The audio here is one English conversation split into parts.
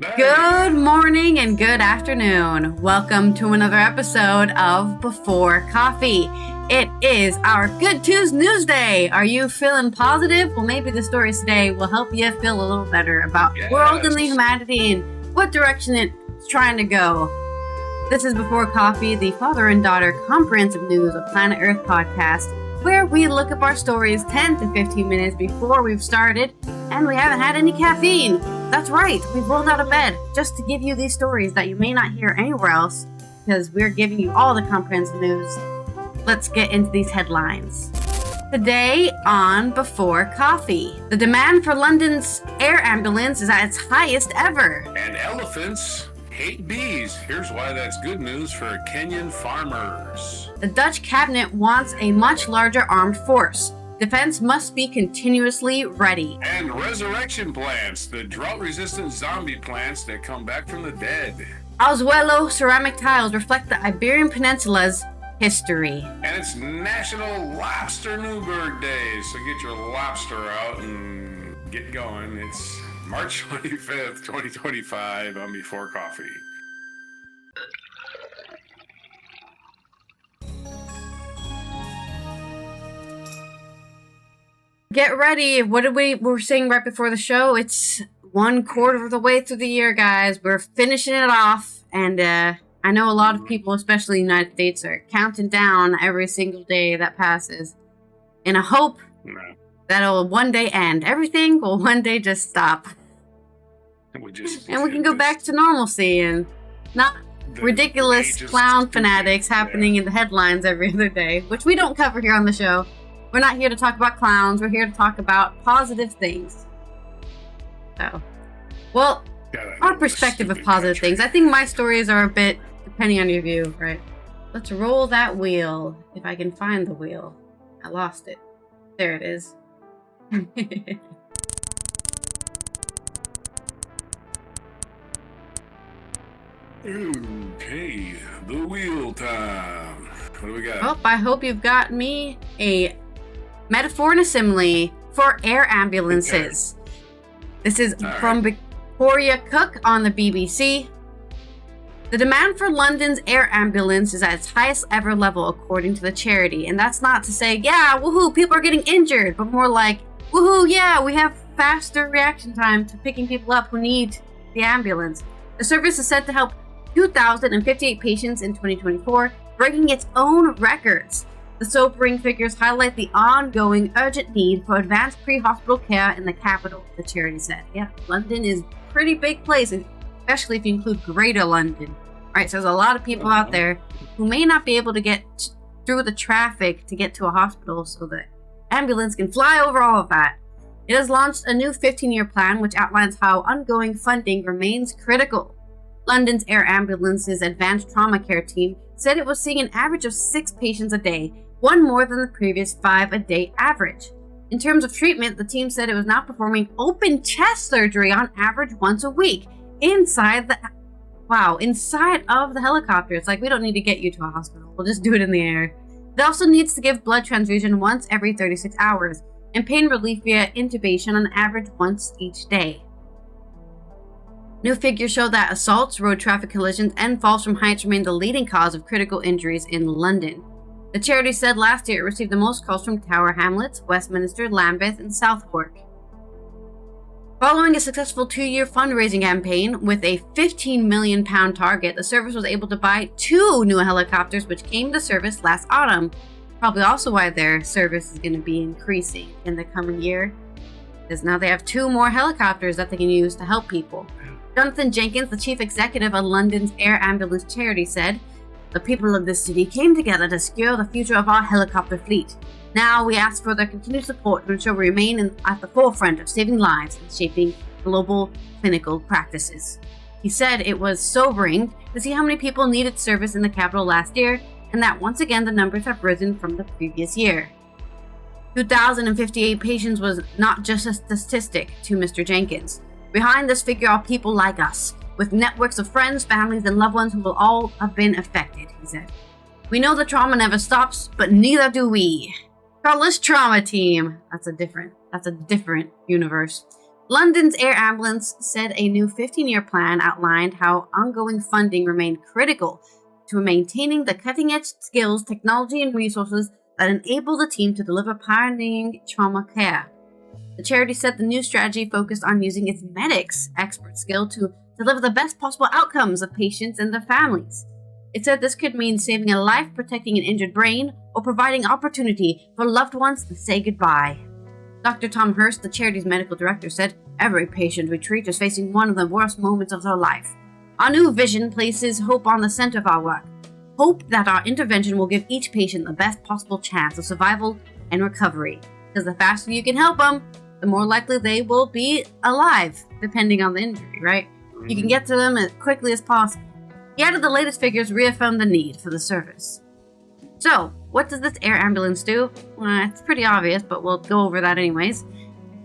day. Good morning and good afternoon. Welcome to another episode of Before Coffee. It is our Good Tuesday News Day. Are you feeling positive? Well, maybe the stories today will help you feel a little better about the world and the humanity and what direction it's trying to go. This is Before Coffee, the father and daughter comprehensive news of Planet Earth podcast, where we look up our stories 10 to 15 minutes before we've started, and we haven't had any caffeine. That's right, we've rolled out of bed just to give you these stories that you may not hear anywhere else, because we're giving you all the comprehensive news. Let's get into these headlines. Today on Before Coffee, the demand for London's air ambulance is at its highest ever. And elephants hate bees. Here's why that's good news for Kenyan farmers. The Dutch cabinet wants a much larger armed force. Defense must be continuously ready. And resurrection plants, the drought-resistant zombie plants that come back from the dead. Azuelo ceramic tiles reflect the Iberian Peninsula's history. And it's National Lobster Newberg Day, so get your lobster out and get going. It's March 25th, 2025 on Before Coffee. Get ready. What did we were saying right before the show? It's 1/4 of the way through the year, guys. We're finishing it off, and I know a lot of people, especially in the United States, are counting down every single day that passes in a hope that it'll one day end. Everything will one day just stop. And we can go back to normalcy and not ridiculous clown fanatics happening in the headlines every other day, which we don't cover here on the show. We're not here to talk about clowns. We're here to talk about positive things. So, well, our perspective of positive things. I think my stories are a bit depending on your view, right? Let's roll that wheel. If I can find the wheel. I lost it. There it is. Okay, the wheel time. What do we got? Well, I hope you've got me a metaphor and a simile for air ambulances. Okay. This is from Victoria Cook on the BBC. The demand for London's air ambulance is at its highest ever level, according to the charity. And that's not to say, yeah, woohoo, people are getting injured, but more like, woohoo, yeah, we have faster reaction time to picking people up who need the ambulance. The service is said to help 2,058 patients in 2024, breaking its own records. The sobering figures highlight the ongoing urgent need for advanced pre-hospital care in the capital, the charity said. Yeah, London is a pretty big place, especially if you include Greater London. Right, so there's a lot of people out there who may not be able to get through the traffic to get to a hospital, so the ambulance can fly over all of that. It has launched a new 15-year plan which outlines how ongoing funding remains critical. London's air ambulance's advanced trauma care team said it was seeing an average of 6 patients a day, one more than the previous 5 a day average. In terms of treatment, the team said it was now performing open chest surgery on average once a week inside of the helicopter. It's like, we don't need to get you to a hospital. We'll just do it in the air. It also needs to give blood transfusion once every 36 hours and pain relief via intubation on average once each day. New figures show that assaults, road traffic collisions, and falls from heights remain the leading cause of critical injuries in London. The charity said last year it received the most calls from Tower Hamlets, Westminster, Lambeth, and Southwark. Following a successful 2-year fundraising campaign with a £15 million target, the service was able to buy 2 new helicopters which came to service last autumn. Probably also why their service is going to be increasing in the coming year, because now they have 2 more helicopters that they can use to help people. Jonathan Jenkins, the chief executive of London's air ambulance charity, said, "The people of this city came together to secure the future of our helicopter fleet. Now we ask for their continued support to ensure we remain at the forefront of saving lives and shaping global clinical practices." He said it was sobering to see how many people needed service in the capital last year, and that once again the numbers have risen from the previous year. 2,058 patients was not just a statistic to Mr. Jenkins. Behind this figure are people like us, with networks of friends, families, and loved ones who will all have been affected, he said. We know the trauma never stops, but neither do we. Call us Trauma Team. That's a different universe. London's air ambulance said a new 15-year plan outlined how ongoing funding remained critical to maintaining the cutting-edge skills, technology, and resources that enable the team to deliver pioneering trauma care. The charity said the new strategy focused on using its medics' expert skill to deliver the best possible outcomes of patients and their families. It said this could mean saving a life, protecting an injured brain, or providing opportunity for loved ones to say goodbye. Dr. Tom Hurst, the charity's medical director, said, "Every patient we treat is facing one of the worst moments of their life. Our new vision places hope on the center of our work. Hope that our intervention will give each patient the best possible chance of survival and recovery. Because the faster you can help them, the more likely they will be alive, depending on the injury, right? You can get to them as quickly as possible." He added the latest figures reaffirmed the need for the service. So, what does this air ambulance do? Well, it's pretty obvious, but we'll go over that anyways.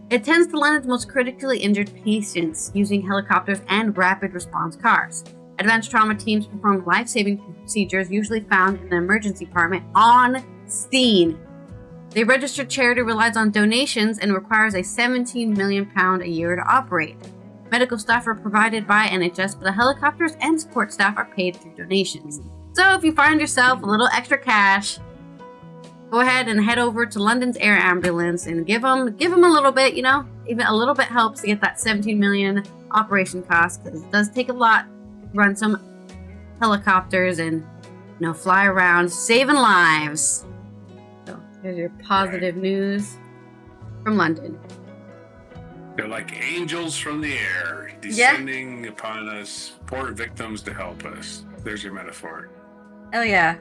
It tends to London's most critically injured patients using helicopters and rapid response cars. Advanced trauma teams perform life-saving procedures usually found in the emergency department on scene. The registered charity relies on donations and requires a £17 million a year to operate. Medical staff are provided by NHS, but the helicopters and support staff are paid through donations. So if you find yourself a little extra cash, go ahead and head over to London's air ambulance and give them a little bit, even a little bit helps to get that 17 million operation cost, because it does take a lot to run some helicopters and, fly around saving lives. So here's your positive news from London. They're like angels from the air, descending upon us, poor victims to help us. There's your metaphor. Oh, yeah.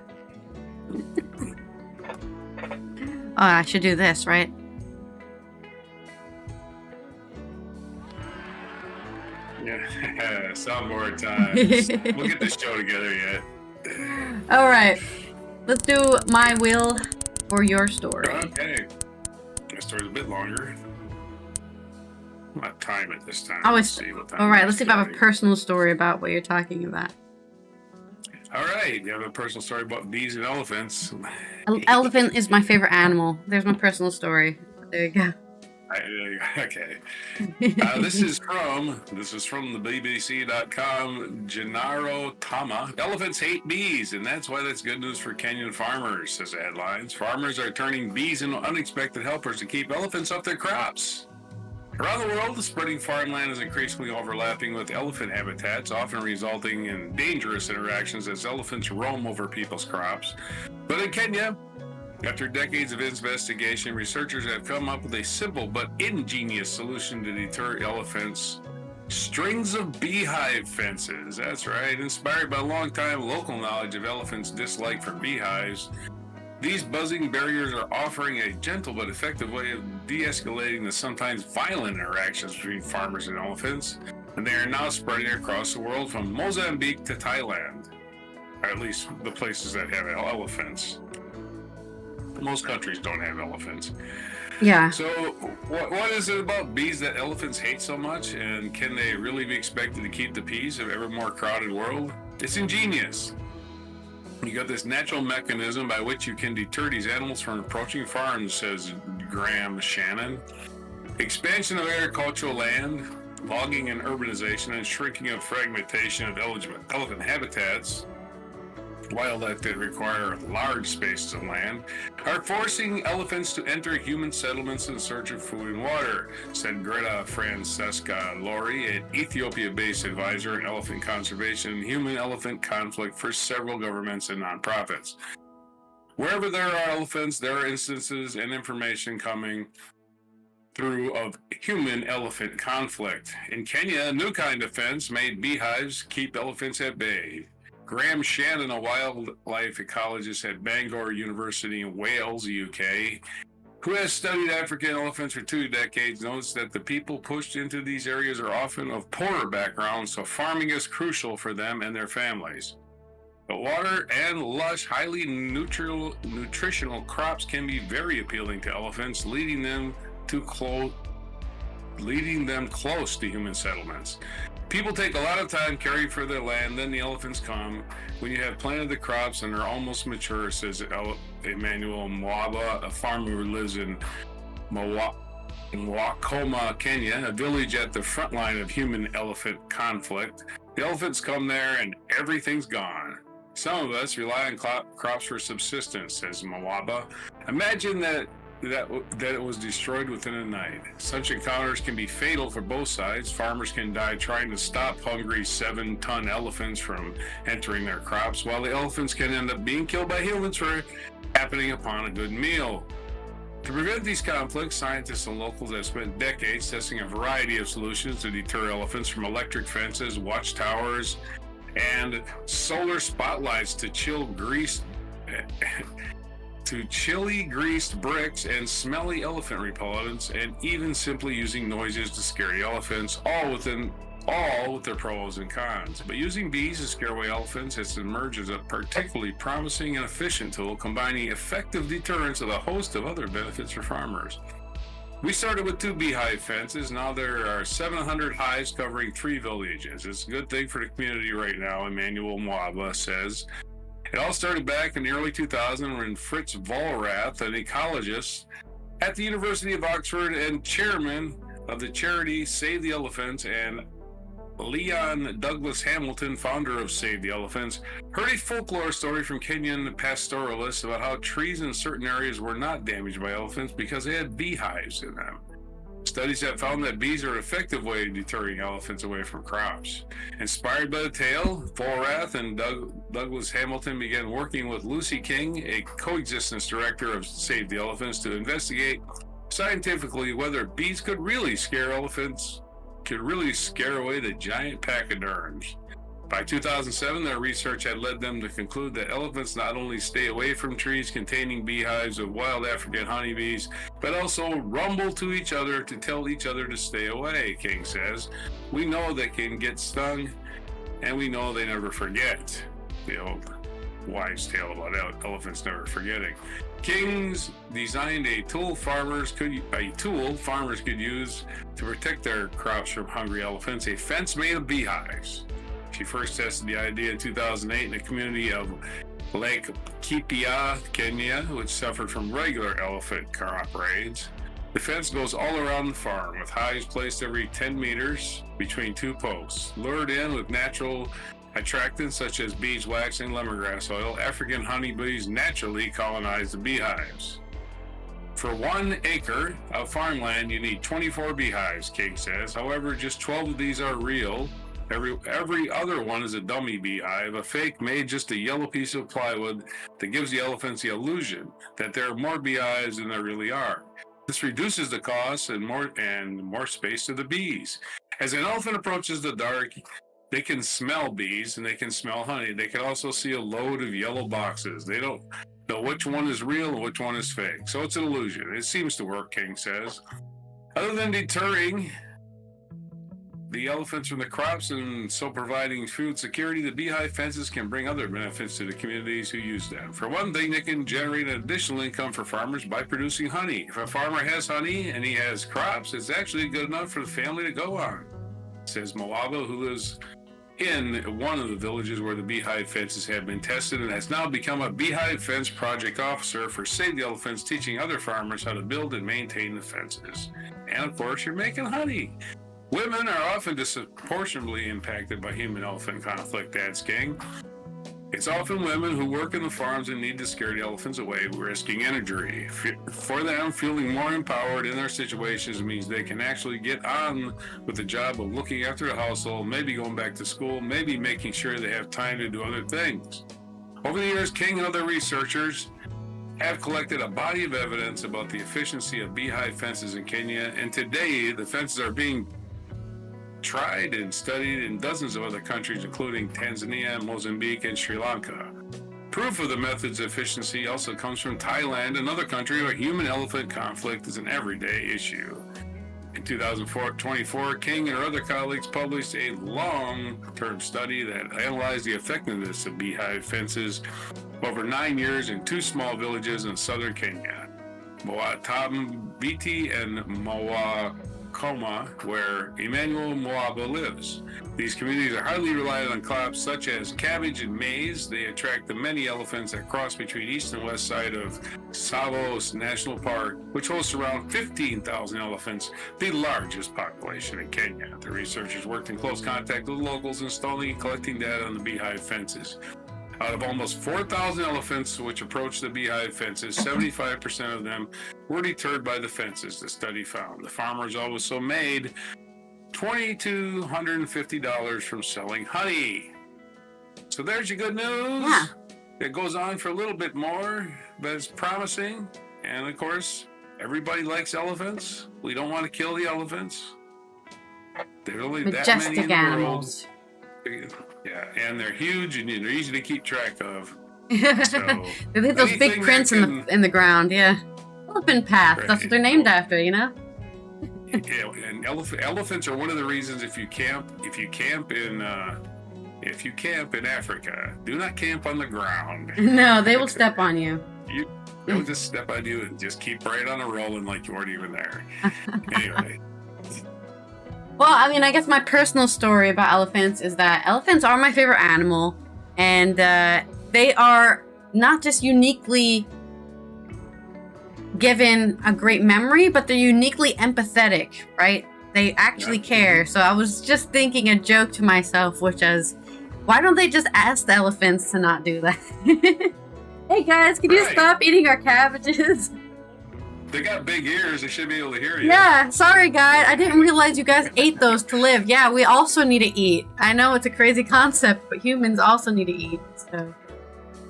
Oh, I should do this, right? Yeah, soundboard time. We'll get this show together yet. All right. Let's do my will for your story. Okay. My story's a bit longer. I'm not time it this time. All right. Let's see if I have a personal story about what you're talking about. All right. You have a personal story about bees and elephants. An elephant is my favorite animal. There's my personal story. There you go. Okay. This is from the BBC.com. Gennaro Tama. Elephants hate bees, and that's why that's good news for Kenyan farmers, says the headlines. Farmers are turning bees into unexpected helpers to keep elephants off their crops. Around the world, the spreading farmland is increasingly overlapping with elephant habitats, often resulting in dangerous interactions as elephants roam over people's crops. But in Kenya, after decades of investigation, researchers have come up with a simple but ingenious solution to deter elephants. Strings of beehive fences. That's right. Inspired by long-time local knowledge of elephants' dislike for beehives, these buzzing barriers are offering a gentle but effective way of de-escalating the sometimes violent interactions between farmers and elephants, and they are now spreading across the world from Mozambique to Thailand, or at least the places that have elephants. Most countries don't have elephants. Yeah. So what is it about bees that elephants hate so much, and can they really be expected to keep the peace of ever more crowded world? It's ingenious. You got this natural mechanism by which you can deter these animals from approaching farms, says Graham Shannon. Expansion of agricultural land, logging and urbanization, and shrinking of fragmentation of elephant habitats, wildlife that require large spaces of land, are forcing elephants to enter human settlements in search of food and water, said Greta Francesca Lori, an Ethiopia-based advisor in elephant conservation and human-elephant conflict for several governments and nonprofits. Wherever there are elephants, there are instances and information coming through of human-elephant conflict. In Kenya, a new kind of fence made beehives keep elephants at bay. Graham Shannon, a wildlife ecologist at Bangor University in Wales, UK, who has studied African elephants for 2 decades, notes that the people pushed into these areas are often of poorer backgrounds, so farming is crucial for them and their families. But water and lush, highly nutritional crops can be very appealing to elephants, leading them close to human settlements. People take a lot of time caring for their land, then the elephants come. When you have planted the crops and are almost mature, says Emmanuel Mwaba, a farmer who lives in In Wakoma, Kenya, a village at the front line of human-elephant conflict, the elephants come there and everything's gone. Some of us rely on crops for subsistence, says Mwaba. Imagine that it was destroyed within a night. Such encounters can be fatal for both sides. Farmers can die trying to stop hungry 7-ton elephants from entering their crops, while the elephants can end up being killed by humans for happening upon a good meal. To prevent these conflicts, scientists and locals have spent decades testing a variety of solutions to deter elephants, from electric fences, watchtowers, and solar spotlights to chilly greased bricks and smelly elephant repellents, and even simply using noises to scare the elephants, all with their pros and cons. But using bees to scare away elephants has emerged as a particularly promising and efficient tool, combining effective deterrence with a host of other benefits for farmers. We started with 2 beehive fences. Now there are 700 hives covering 3 villages. It's a good thing for the community right now, Emmanuel Mwaba says. It all started back in the early 2000s when Fritz Vollrath, an ecologist at the University of Oxford and chairman of the charity Save the Elephants, and Leon Douglas Hamilton, founder of Save the Elephants, heard a folklore story from Kenyan pastoralists about how trees in certain areas were not damaged by elephants because they had beehives in them. Studies have found that bees are an effective way of deterring elephants away from crops. Inspired by the tale, Vollrath and Douglas Hamilton began working with Lucy King, a coexistence director of Save the Elephants, to investigate scientifically whether bees could really scare away the giant pachyderms. By 2007, their research had led them to conclude that elephants not only stay away from trees containing beehives of wild African honeybees, but also rumble to each other to tell each other to stay away, King says. We know they can get stung, and we know they never forget. The old wives' tale about elephants never forgetting. King's designed a tool farmers could use to protect their crops from hungry elephants, a fence made of beehives. She first tested the idea in 2008 in the community of Lake Kipia, Kenya, which suffered from regular elephant crop raids. The fence goes all around the farm, with hives placed every 10 meters between 2 posts. Lured in with natural attractants such as beeswax and lemongrass oil, African honeybees naturally colonize the beehives. For 1 acre of farmland, you need 24 beehives, King says. However, just 12 of these are real. Every other one is a dummy beehive, a fake made just a yellow piece of plywood that gives the elephants the illusion that there are more beehives than there really are. This reduces the cost and more space to the bees. As an elephant approaches the dark, they can smell bees and they can smell honey. They can also see a load of yellow boxes. They don't know which one is real and which one is fake. So it's an illusion. It seems to work, King says. Other than deterring the elephants from the crops and so providing food security, the beehive fences can bring other benefits to the communities who use them. For one thing, they can generate an additional income for farmers by producing honey. If a farmer has honey and he has crops, it's actually good enough for the family to go on, says Mwaba, who lives in one of the villages where the beehive fences have been tested and has now become a beehive fence project officer for Save the Elephants, teaching other farmers how to build and maintain the fences. And of course, you're making honey. Women are often disproportionately impacted by human-elephant conflict, adds King. It's often women who work in the farms and need to scare the elephants away, risking injury. For them, feeling more empowered in their situations means they can actually get on with the job of looking after the household, maybe going back to school, maybe making sure they have time to do other things. Over the years, King and other researchers have collected a body of evidence about the efficiency of beehive fences in Kenya, and today the fences are being tried and studied in dozens of other countries, including Tanzania, Mozambique, and Sri Lanka. Proof of the method's efficiency also comes from Thailand, another country where human-elephant conflict is an everyday issue. In 2024, King and her other colleagues published a long-term study that analyzed the effectiveness of beehive fences over 9 years in 2 small villages in southern Kenya, Moatambiti and Koma, where Emmanuel Mwaba lives. These communities are highly reliant on crops such as cabbage and maize. They attract the many elephants that cross between east and west side of Tsavo National Park, which hosts around 15,000 elephants, the largest population in Kenya. The researchers worked in close contact with locals, installing and collecting data on the beehive fences. Out of almost 4,000 elephants which approached the beehive fences, 75% of them were deterred by the fences, the study found. The farmers also made $2,250 from selling honey. So there's your good news. Yeah. It goes on for a little bit more, but it's promising. And of course, everybody likes elephants. We don't want to kill the elephants. There are only that many in the animals. world. Yeah, and they're huge and they're easy to keep track of. So, they leave those big prints in the ground, yeah. Elephant path, right. That's what they're named after, you know? Yeah, and elephants are one of the reasons if you camp in Africa, do not camp on the ground. No, they will step on you. They'll just step on you and just keep right on a rolling like you weren't even there. Anyway. Well, I mean, I guess my personal story about elephants is that elephants are my favorite animal, and they are not just uniquely given a great memory, but they're uniquely empathetic, right? They actually care. So I was just thinking a joke to myself, which is, why don't they just ask the elephants to not do that? Hey guys, can you stop eating our cabbages? They got big ears. They should be able to hear you. Yeah, sorry, guys. I didn't realize you guys ate those to live. Yeah, we also need to eat. I know it's a crazy concept, but humans also need to eat. So,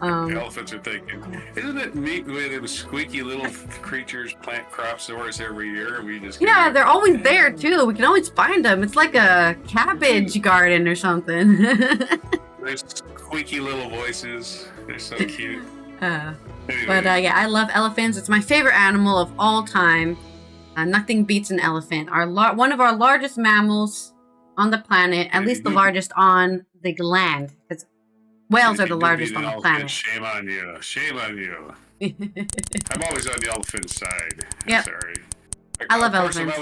elephants are thinking, isn't it neat the way them squeaky little creatures plant crops for us every year? And we just they're always there too. We can always find them. It's like a cabbage garden or something. They're squeaky little voices. They're so cute. Anyway. But yeah, I love elephants. It's my favorite animal of all time. Nothing beats an elephant. One of our largest mammals on the planet, at least the largest on the land. Because whales are the largest on the planet. Shame on you. Shame on you. I'm always on the elephant side. Yeah. Sorry. I love elephants. If I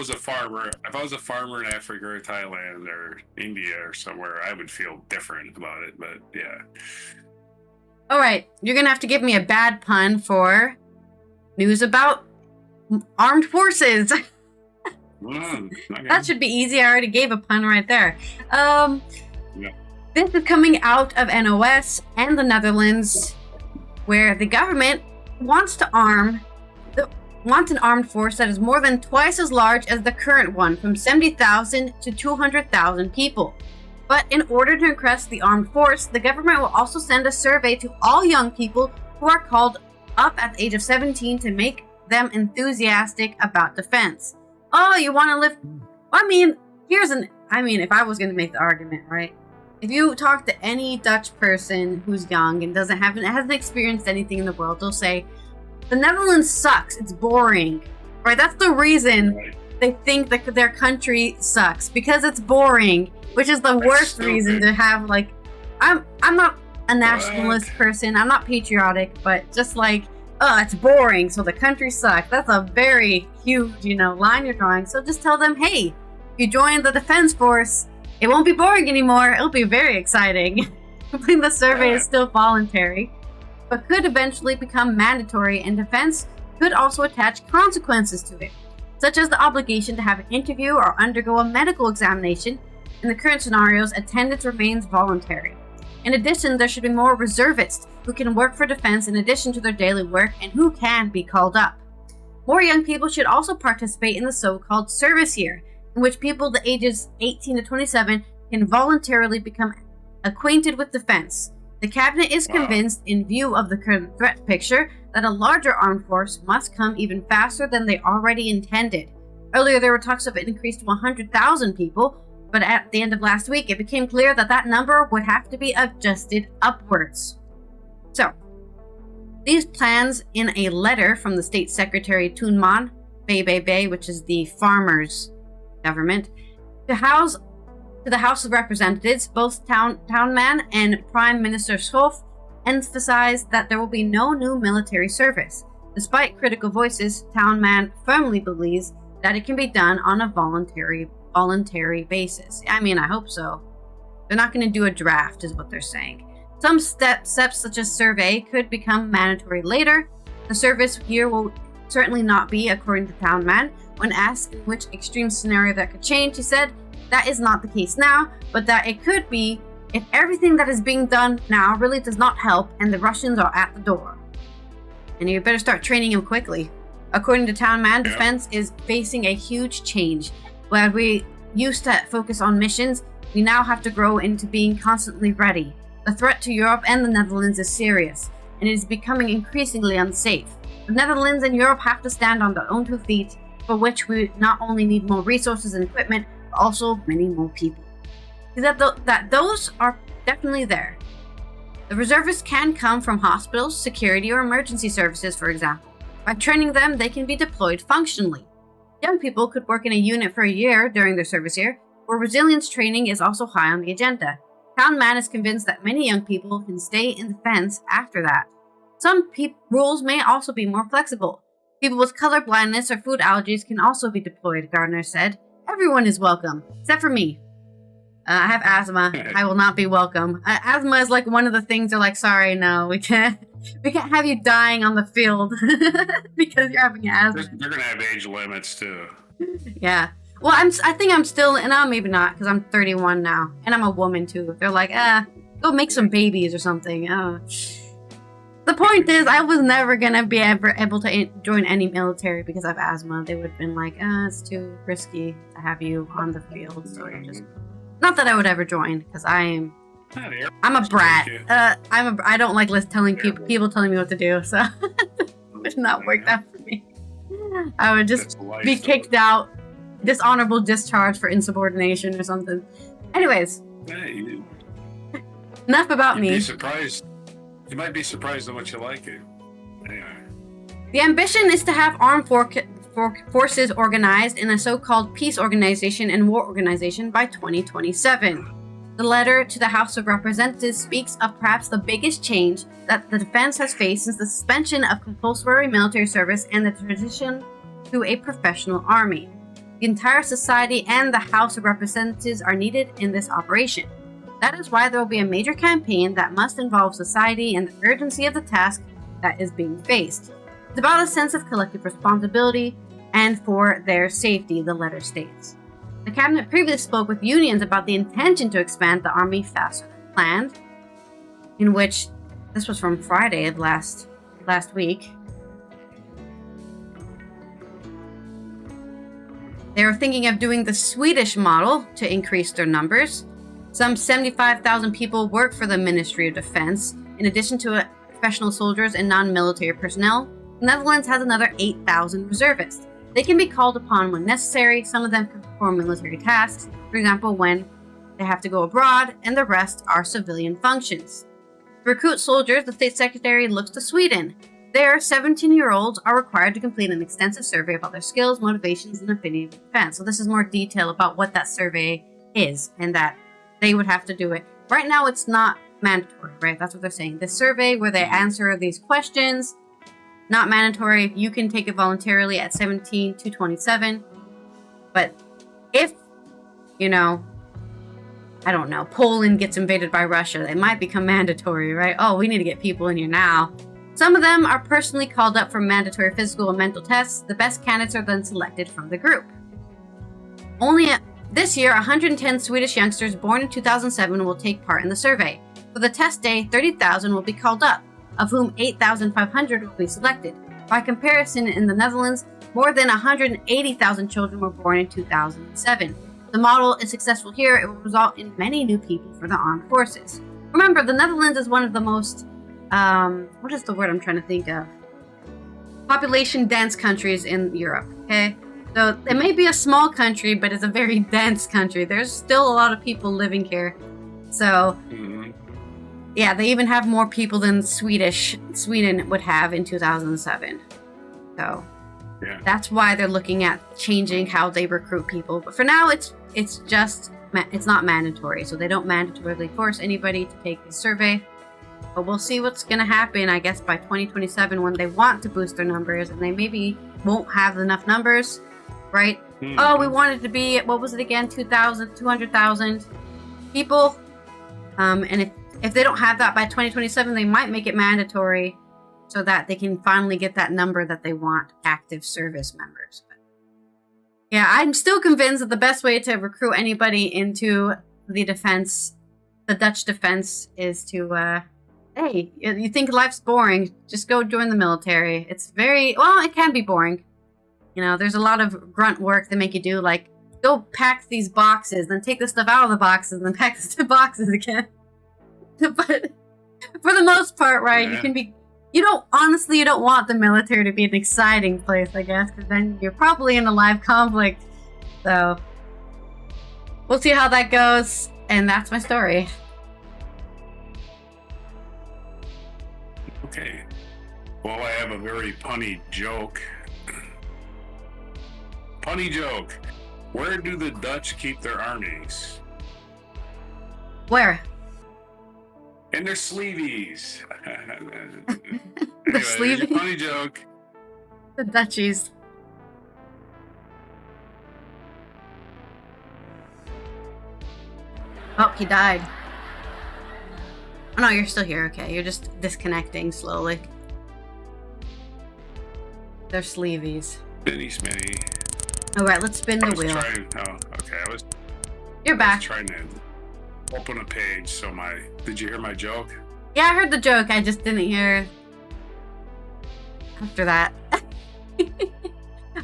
was a farmer in Africa or Thailand or India or somewhere, I would feel different about it. But yeah. All right, you're going to have to give me a bad pun for news about armed forces. That should be easy. I already gave a pun right there. This is coming out of NOS and the Netherlands, where the government wants an armed force that is more than twice as large as the current one, from 70,000 to 200,000 people. But in order to increase the armed force, the government will also send a survey to all young people who are called up at the age of 17 to make them enthusiastic about defense. Oh, you want to live? I mean, if I was going to make the argument, right? If you talk to any Dutch person who's young and hasn't experienced anything in the world, they'll say, the Netherlands sucks. It's boring, right? That's the reason they think that their country sucks, because it's boring. Which is the worst reason to have, like, I'm not a nationalist person. I'm not patriotic, but just like, it's boring, so the country sucks. That's a very huge, line you're drawing. So just tell them, hey, if you join the defense force, it won't be boring anymore. It'll be very exciting. The survey is still voluntary, but could eventually become mandatory, and defense could also attach consequences to it, such as the obligation to have an interview or undergo a medical examination. In the current scenarios, attendance remains voluntary. In addition, there should be more reservists who can work for defense in addition to their daily work and who can be called up. More young people should also participate in the so-called service year, in which people the ages 18 to 27 can voluntarily become acquainted with defense. The cabinet is convinced, in view of the current threat picture, that a larger armed force must come even faster than they already intended. Earlier, there were talks of an increase to 100,000 people, but at the end of last week, it became clear that that number would have to be adjusted upwards. So, these plans, in a letter from the State Secretary Tunman Bay, which is the farmers' government, to the House of Representatives, both Townman and Prime Minister Schoof emphasized that there will be no new military service. Despite critical voices, Townman firmly believes that it can be done on a voluntary basis. I mean, I hope so. They're not going to do a draft, is what they're saying. Some steps such as survey could become mandatory later. The service year will certainly not be, according to Town Man. When asked in which extreme scenario that could change, he said that is not the case now, but that it could be if everything that is being done now really does not help and the Russians are at the door. And you better start training them quickly. According to Town Man, defense is facing a huge change. Where we used to focus on missions, we now have to grow into being constantly ready. The threat to Europe and the Netherlands is serious, and it is becoming increasingly unsafe. The Netherlands and Europe have to stand on their own 2 feet, for which we not only need more resources and equipment, but also many more people. That those are definitely there. The reservists can come from hospitals, security, or emergency services, for example. By training them, they can be deployed functionally. Young people could work in a unit for a year during their service year, where resilience training is also high on the agenda. Town Man is convinced that many young people can stay in defense after that. Some rules may also be more flexible. People with color blindness or food allergies can also be deployed, Gardner said. Everyone is welcome, except for me. I have asthma. I will not be welcome. Asthma is like one of the things they're like, sorry, no, we can't have you dying on the field because you're having asthma. They're going to have age limits too. Yeah. Well, I think I'm still, no, maybe not, because I'm 31 now, and I'm a woman too. They're like, go make some babies or something. The point is, I was never gonna be able to join any military because I have asthma. They would have been like, it's too risky to have you on the field. So just, not that I would ever join, because I'm a brat. I don't like telling people telling me what to do. So it would not work out for me. I would just be kicked out. Dishonorable discharge for insubordination or something. Anyways, enough about me. You might be surprised how much you like it. Anyway. The ambition is to have armed forces organized in a so-called peace organization and war organization by 2027. The letter to the House of Representatives speaks of perhaps the biggest change that the defense has faced since the suspension of compulsory military service and the transition to a professional army. The entire society and the House of Representatives are needed in this operation. That is why there will be a major campaign that must involve society and the urgency of the task that is being faced. It's about a sense of collective responsibility and for their safety, the letter states. The cabinet previously spoke with unions about the intention to expand the army faster than planned, in which, this was from Friday of last week, they were thinking of doing the Swedish model to increase their numbers. Some 75,000 people work for the Ministry of Defense. In addition to professional soldiers and non-military personnel, the Netherlands has another 8,000 reservists. They can be called upon when necessary. Some of them can perform military tasks, for example, when they have to go abroad, and the rest are civilian functions. To recruit soldiers, the State Secretary looks to Sweden. There, 17-year-olds are required to complete an extensive survey about their skills, motivations, and affinity with defense. So this is more detail about what that survey is, and that they would have to do it. Right now, it's not mandatory, right? That's what they're saying. The survey where they answer these questions, not mandatory. You can take it voluntarily at 17 to 27. But if, I don't know, Poland gets invaded by Russia, it might become mandatory, right? Oh, we need to get people in here now. Some of them are personally called up for mandatory physical and mental tests. The best candidates are then selected from the group. This year, 110 Swedish youngsters born in 2007 will take part in the survey. For the test day, 30,000 will be called up, of whom 8,500 will be selected. By comparison, in the Netherlands, more than 180,000 children were born in 2007. If the model is successful here, it will result in many new people for the armed forces. Remember, the Netherlands is one of the most, what is the word I'm trying to think of? Population dense countries in Europe, okay? So it may be a small country, but it's a very dense country. There's still a lot of people living here. So, yeah, they even have more people than Sweden would have in 2007. So, That's why they're looking at changing how they recruit people. But for now, it's not mandatory. So they don't mandatorily force anybody to take the survey. But we'll see what's going to happen, I guess, by 2027 when they want to boost their numbers and they maybe won't have enough numbers. right? Mm-hmm. Oh, we wanted to be, what was it again? 200,000 people. And if they don't have that by 2027, they might make it mandatory so that they can finally get that number that they want, active service members. But yeah, I'm still convinced that the best way to recruit anybody into the defense, the Dutch defense, is to, hey, you think life's boring, just go join the military. It's it can be boring. You know, there's a lot of grunt work they make you do, like go pack these boxes, then take the stuff out of the boxes, then pack the boxes again. But for the most part, right, yeah. You don't want the military to be an exciting place, I guess, because then you're probably in a live conflict. So we'll see how that goes, and that's my story. Okay. Well, I have a very punny joke. Punny joke. Where do the Dutch keep their arnies? Where? In their sleeveys. The sleeveys? Funny joke. The Dutchies. Oh, he died. Oh no, you're still here. Okay, you're just disconnecting slowly. They're sleeveys. Spinny Smitty. Alright, let's spin the wheel. You're back. I was trying to open a page, did you hear my joke? Yeah, I heard the joke, I just didn't hear after that.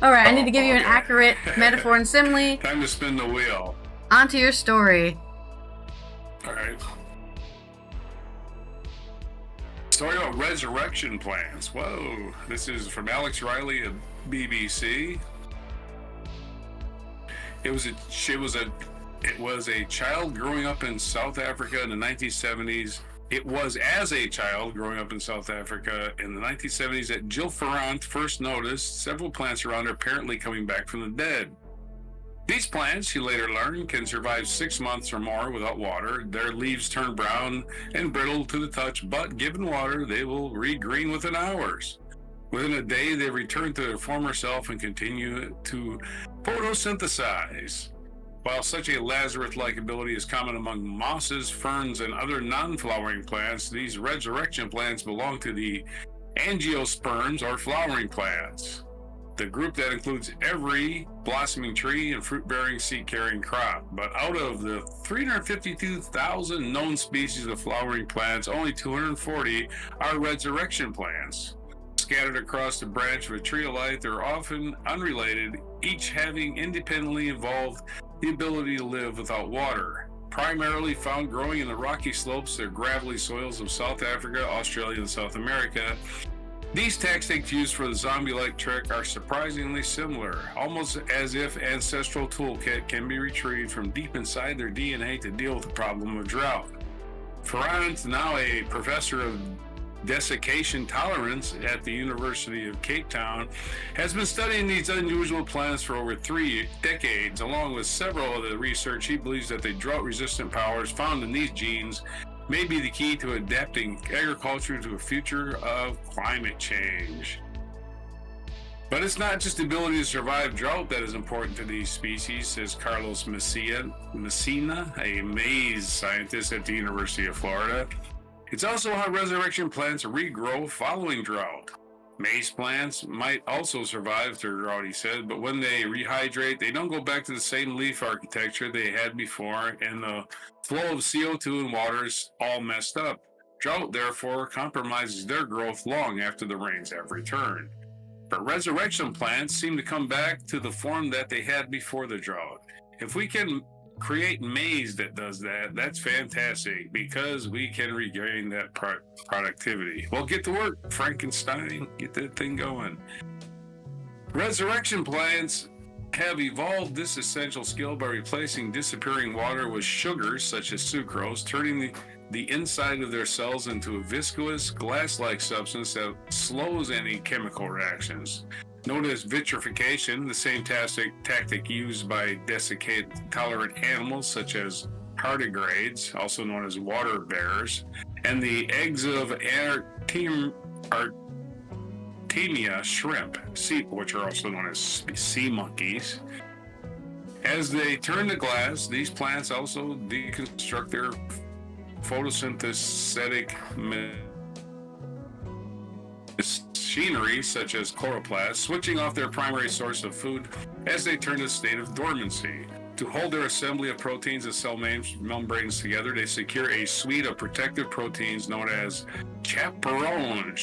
Alright, I need to give you an accurate metaphor and simile. Time to spin the wheel. Onto your story. Alright. Story about resurrection plans. Whoa. This is from Alex Riley of BBC. It was a child growing up in South Africa in the 1970s. It was as a child growing up in South Africa in the 1970s that Jill Ferrand first noticed several plants around her apparently coming back from the dead. These plants, she later learned, can survive 6 months or more without water. Their leaves turn brown and brittle to the touch, but given water, they will regreen within hours. Within a day, they return to their former self and continue to photosynthesize. While such a Lazarus-like ability is common among mosses, ferns, and other non-flowering plants, these resurrection plants belong to the angiosperms, or flowering plants, the group that includes every blossoming tree and fruit-bearing seed-carrying crop. But out of the 352,000 known species of flowering plants, only 240 are resurrection plants. Scattered across the branch of a tree of life, they're often unrelated, each having independently evolved the ability to live without water. Primarily found growing in the rocky slopes or gravelly soils of South Africa, Australia, and South America, these tactics used for the zombie-like trick are surprisingly similar, almost as if ancestral toolkit can be retrieved from deep inside their DNA to deal with the problem of drought. Ferrand, now a professor of desiccation tolerance at the University of Cape Town, has been studying these unusual plants for over 3 decades. Along with several of the research, he believes that the drought-resistant powers found in these genes may be the key to adapting agriculture to a future of climate change. But it's not just the ability to survive drought that is important to these species, says Carlos Messina, a maize scientist at the University of Florida. It's also how resurrection plants regrow following drought. Maize plants might also survive through drought, he said, but when they rehydrate, they don't go back to the same leaf architecture they had before, and the flow of CO2 and water is all messed up. Drought, therefore, compromises their growth long after the rains have returned. But resurrection plants seem to come back to the form that they had before the drought. If we can create maize that does that, that's fantastic, because we can regain that productivity. Well, get to work, Frankenstein. Get that thing going. Resurrection plants have evolved this essential skill by replacing disappearing water with sugars such as sucrose, turning the inside of their cells into a viscous, glass-like substance that slows any chemical reactions. Known as vitrification, the same tactic used by desiccate-tolerant animals such as tardigrades, also known as water bears, and the eggs of Artemia Artemia shrimp, which are also known as sea monkeys. As they turn to glass, these plants also deconstruct their photosynthetic machinery, such as chloroplasts, switching off their primary source of food as they turn to a state of dormancy. To hold their assembly of proteins and cell membranes together, they secure a suite of protective proteins known as chaperones,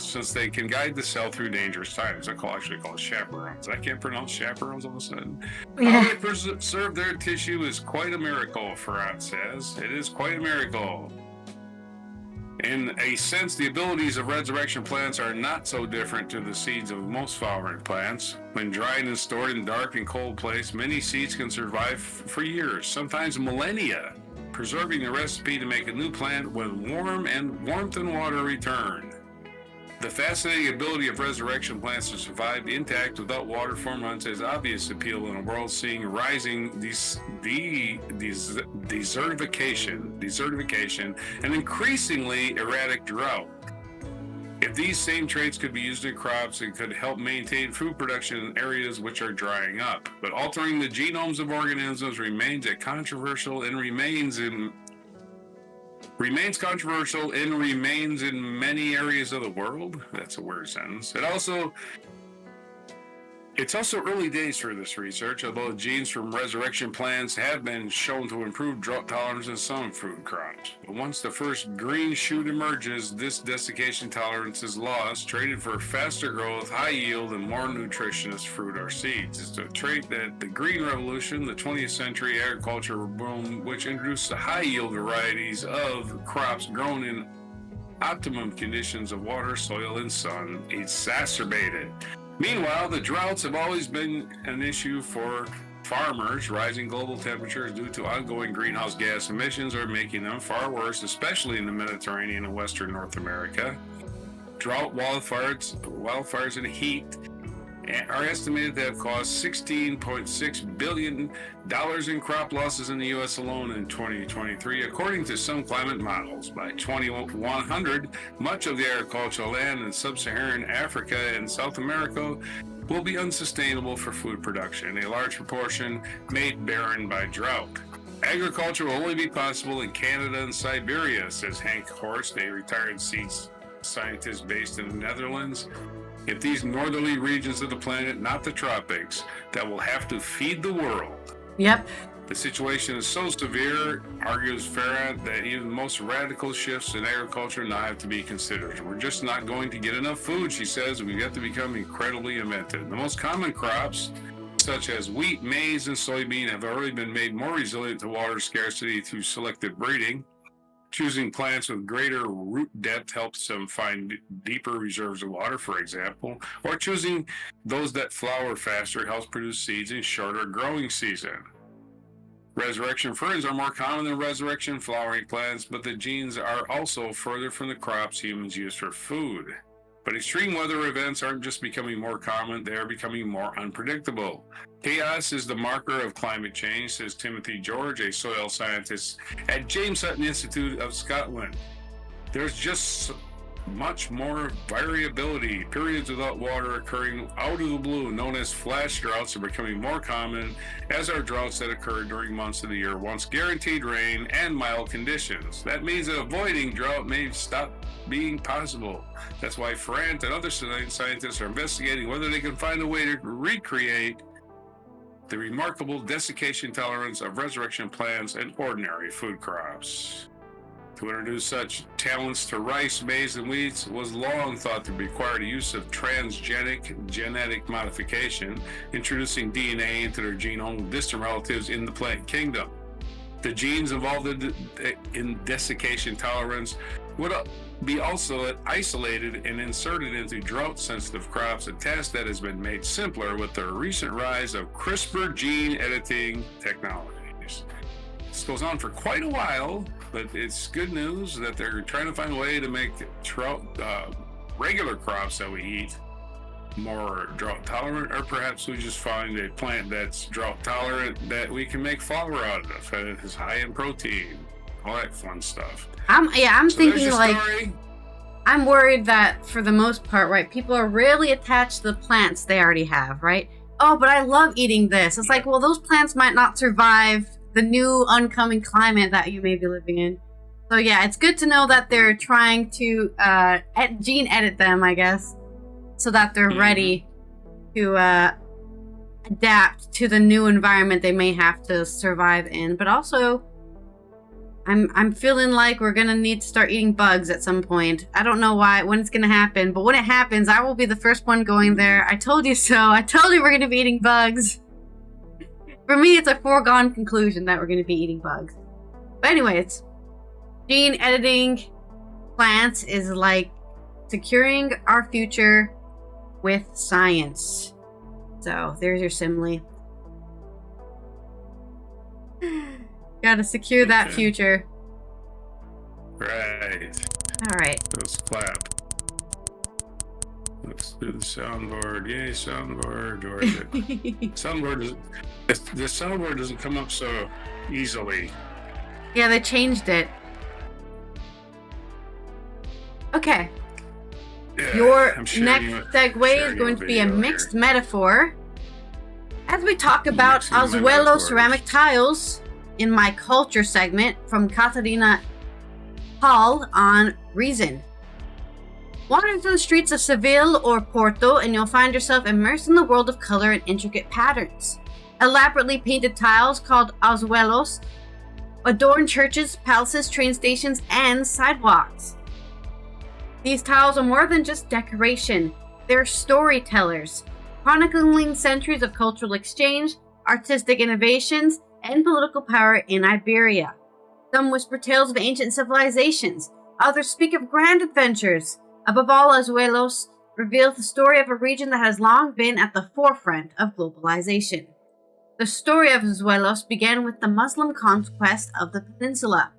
since they can guide the cell through dangerous times. I actually call it chaperones. I can't pronounce chaperones all of a sudden. Yeah. How they preserve their tissue is quite a miracle, Ferrat says. It is quite a miracle. In a sense, the abilities of resurrection plants are not so different to the seeds of most flowering plants. When dried and stored in dark and cold place, many seeds can survive for years, sometimes millennia, preserving the recipe to make a new plant when warmth and water return. The fascinating ability of resurrection plants to survive intact without water for months has obvious appeal in a world seeing rising desertification and increasingly erratic drought. If these same traits could be used in crops, it could help maintain food production in areas which are drying up. But altering the genomes of organisms remains controversial and remains in many areas of the world. That's a weird sentence. It's also early days for this research, although genes from resurrection plants have been shown to improve drought tolerance in some food crops. But once the first green shoot emerges, this desiccation tolerance is lost, traded for faster growth, high yield, and more nutritious fruit or seeds. It's a trait that the Green Revolution, the 20th century agriculture boom, which introduced the high yield varieties of crops grown in optimum conditions of water, soil, and sun, exacerbated. Meanwhile, the droughts have always been an issue for farmers. Rising global temperatures due to ongoing greenhouse gas emissions are making them far worse, especially in the Mediterranean and Western North America. Drought, wildfires, and heat are estimated to have cost $16.6 billion in crop losses in the U.S. alone in 2023, according to some climate models. By 2100, much of the agricultural land in sub-Saharan Africa and South America will be unsustainable for food production, a large proportion made barren by drought. Agriculture will only be possible in Canada and Siberia, says Hank Horst, a retired seeds scientist based in the Netherlands. If these northerly regions of the planet, not the tropics, that will have to feed the world. Yep. The situation is so severe, argues Ferrat, that even the most radical shifts in agriculture now have to be considered. We're just not going to get enough food, she says. We've got to become incredibly inventive. The most common crops, such as wheat, maize, and soybean, have already been made more resilient to water scarcity through selective breeding. Choosing plants with greater root depth helps them find deeper reserves of water, for example, or choosing those that flower faster helps produce seeds in shorter growing season. Resurrection ferns are more common than resurrection flowering plants, but the genes are also further from the crops humans use for food. But extreme weather events aren't just becoming more common, they are becoming more unpredictable. Chaos is the marker of climate change, says Timothy George, a soil scientist at James Hutton Institute of Scotland. There's just much more variability. Periods without water occurring out of the blue, known as flash droughts, are becoming more common, as are droughts that occur during months of the year once guaranteed rain and mild conditions. That means that avoiding drought may stop being possible. That's why Ferrat and other scientists are investigating whether they can find a way to recreate the remarkable desiccation tolerance of resurrection plants and ordinary food crops. To introduce such talents to rice, maize, and wheat was long thought to require the use of transgenic genetic modification, introducing DNA into their genome of distant relatives in the plant kingdom. The genes involved in desiccation tolerance would be also isolated and inserted into drought-sensitive crops, a task that has been made simpler with the recent rise of CRISPR gene editing technologies. This goes on for quite a while, but it's good news that they're trying to find a way to make regular crops that we eat more drought tolerant, or perhaps we just find a plant that's drought tolerant that we can make flour out of. It is high in protein, all that fun stuff. I'm So thinking there's your like story. I'm worried that for the most part, right, people are really attached to the plants they already have, right? Oh, but I love eating this. It's like, well, those plants might not survive the new oncoming climate that you may be living in. So yeah, it's good to know that they're trying to gene edit them, I guess, so that they're ready to adapt to the new environment they may have to survive in. But also, I'm feeling like we're gonna need to start eating bugs at some point. I don't know when it's gonna happen, but when it happens, I will be the first one going there. I told you so. I told you we're gonna be eating bugs. For me, it's a foregone conclusion that we're gonna be eating bugs. But anyways, gene editing plants is like securing our future with science. So there's your simile. Gotta secure that future. Right. All right. Let's clap. Let's do the soundboard. Yay, soundboard. Or is it? Soundboard the soundboard doesn't come up so easily. Yeah, they changed it. Okay. Yeah, Your next segue is going to be a mixed metaphor. As we talk about Azuelo ceramic tiles in my culture segment from Katarina Hall on Reason. Wander through the streets of Seville or Porto and you'll find yourself immersed in the world of color and intricate patterns. Elaborately painted tiles called azuelos adorn churches, palaces, train stations, and sidewalks. These tiles are more than just decoration. They're storytellers, chronicling centuries of cultural exchange, artistic innovations, and political power in Iberia. Some whisper tales of ancient civilizations, others speak of grand adventures. Above all, Azuelos reveals the story of a region that has long been at the forefront of globalization. The story of Azuelos began with the Muslim conquest of the peninsula.